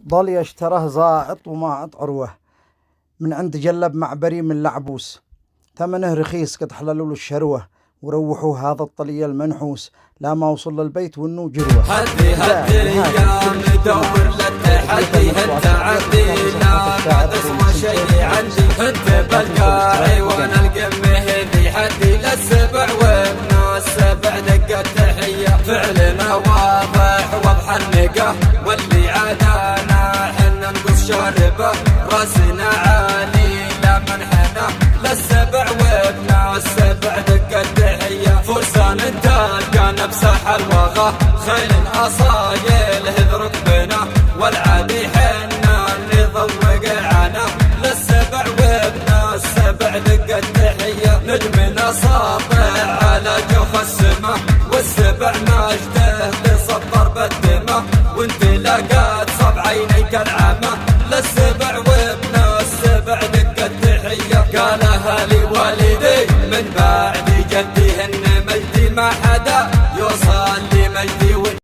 ضل اشتراه زائط ومائط عروة من عند جلب معبري من العبوس، ثمنه رخيص قد حللوا له الشروة، وروحوا هذا الطلي المنحوس لا ما وصل للبيت وانه جروة. هدي يا مدور للتحدي انت عندي لا ما تسوى شيء عندي، انت بالقاعي وانا القمه ذي حدي للسبع وابن السبع دقة تحية، فعلنا واضح وضح النقه واللي عادانا حنا نقص شاربه، راسنا عالي لا منحنا للسبع وابن السبع دقة تحية، فرسان تلقى نبسح الوغى خيل اصايل هذ ركبنا والعادي حنا اللي ضوق عنا للسبع وابن السبع دقة تحية، نجمنا ساطع على جوف السما والسبع مجده لسطر بالدمه، وانت لقات صب عينيك العامة للسبع وابن السبع دقة تحية، قالها لي والدي من بعد جدي هن مجدي ما حدا